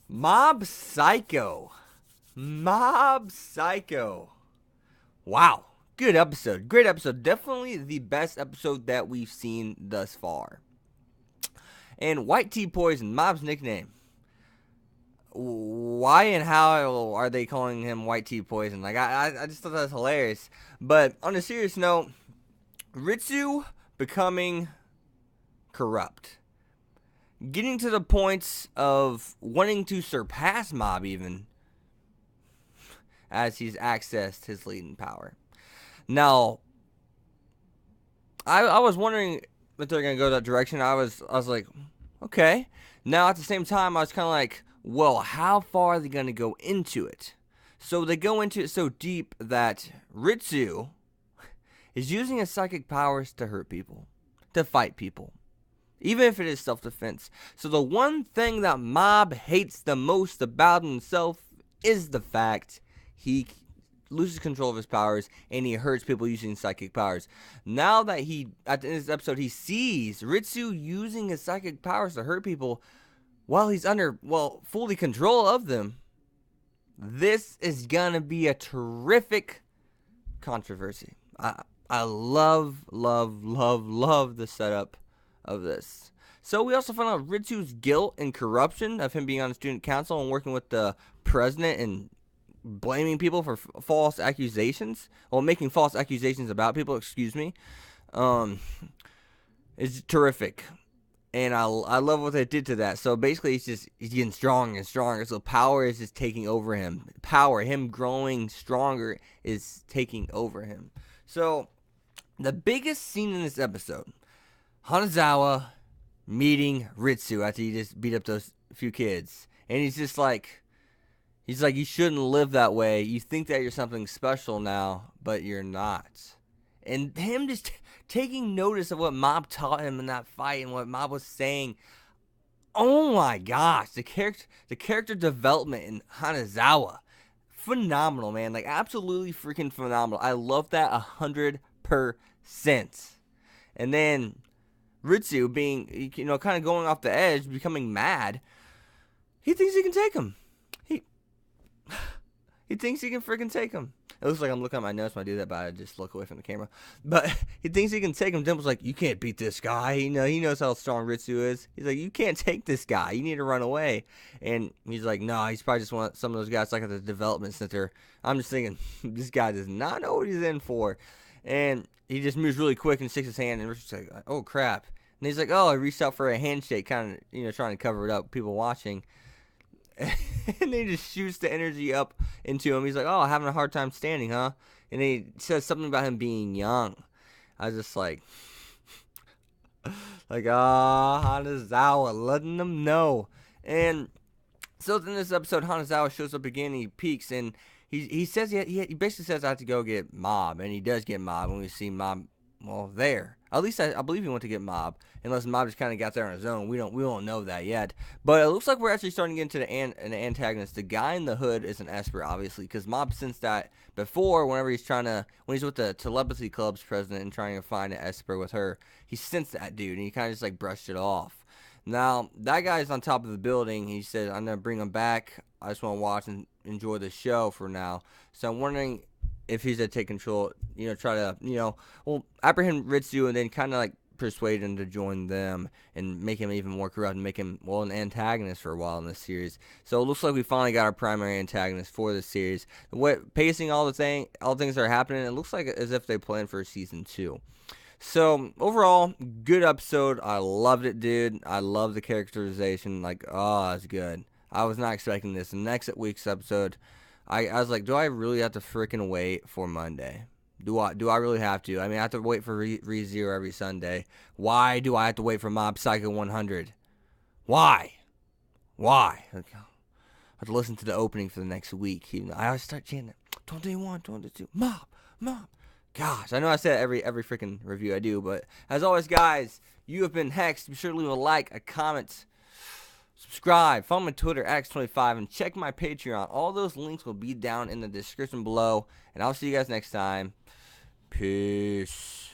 Mob Psycho. Mob Psycho. Wow. Good episode. Great episode. Definitely the best episode that we've seen thus far. And White Tea Poison, Mob's nickname. Why and how are they calling him White Tea Poison? Like, I just thought that was hilarious. But on a serious note, Ritsu becoming corrupt. Getting to the points of wanting to surpass Mob even as he's accessed his leading power. Now, I was wondering if they're going to go that direction. I was like, okay. Now, at the same time, I was kind of like, well, how far are they going to go into it? So they go into it so deep that Ritsu is using his psychic powers to hurt people, to fight people, even if it is self-defense. So the one thing that Mob hates the most about himself is the fact he loses control of his powers and he hurts people using psychic powers. Now that he, at the end of this episode, he sees Ritsu using his psychic powers to hurt people while he's under, fully control of them, this is gonna be a terrific controversy. I love the setup of this. So we also find out Ritsu's guilt and corruption of him being on the student council and working with the president and blaming people for false accusations. Well, making false accusations about people, excuse me. Is terrific. And I love what they did to that. So basically, he's getting stronger and stronger. So power is just taking over him. Power, him growing stronger, is taking over him. So the biggest scene in this episode, Hanazawa meeting Ritsu after he just beat up those few kids. And he's like, you shouldn't live that way. You think that you're something special now, but you're not. And him just taking notice of what Mob taught him in that fight and what Mob was saying. Oh my gosh, the character development in Hanazawa, phenomenal, man. Like, absolutely freaking phenomenal. I love that 100%. And then Ritsu being, kind of going off the edge, becoming mad. He thinks he can take him. He thinks he can freaking take him. It looks like I'm looking at my notes when I do that, but I just look away from the camera. But he thinks he can take him. Dimple's like, you can't beat this guy. He knows how strong Ritsu is. He's like, you can't take this guy. You need to run away. And he's like, no, he's probably just one of some of those guys like at the development center. I'm just thinking, this guy does not know what he's in for. And he just moves really quick and sticks his hand, and Ritsu's like, oh, crap. And he's like, oh, I reached out for a handshake, kind of, trying to cover it up, people watching. And he just shoots the energy up into him. He's like, oh, having a hard time standing, huh? And he says something about him being young. I was just like, Hanazawa, letting them know. And so in this episode, Hanazawa shows up again. He peeks, and he says he basically says I have to go get Mob, and he does get Mob. And we see Mob, there. At least I believe he went to get Mob, unless Mob just kind of got there on his own. We don't know that yet. But it looks like we're actually starting to get into an antagonist. The guy in the hood is an Esper, obviously, because Mob sensed that before. Whenever when he's with the telepathy club's president and trying to find an Esper with her, he sensed that dude, and he kind of just like brushed it off. Now that guy's on top of the building. He said, "I'm gonna bring him back. I just want to watch and enjoy the show for now." So I'm wondering if he's going to take control, try to, apprehend Ritsu and then kind of like persuade him to join them and make him even more corrupt and make him, an antagonist for a while in this series. So it looks like we finally got our primary antagonist for this series. Pacing all the things that are happening, it looks like as if they plan for season 2. So overall, good episode. I loved it, dude. I love the characterization. Like, oh, it's good. I was not expecting this. The next week's episode, I was like, do I really have to freaking wait for Monday? Do I really have to? I mean, I have to wait for ReZero every Sunday. Why do I have to wait for Mob Psycho 100? Why? I have to listen to the opening for the next week. I always start chanting, 21, 22, Mob. Gosh, I know I say it every freaking review I do, but as always, guys, you have been Hexed. Be sure to leave a like, a comment, subscribe, follow my Twitter, X25, and check my Patreon. All those links will be down in the description below. And I'll see you guys next time. Peace.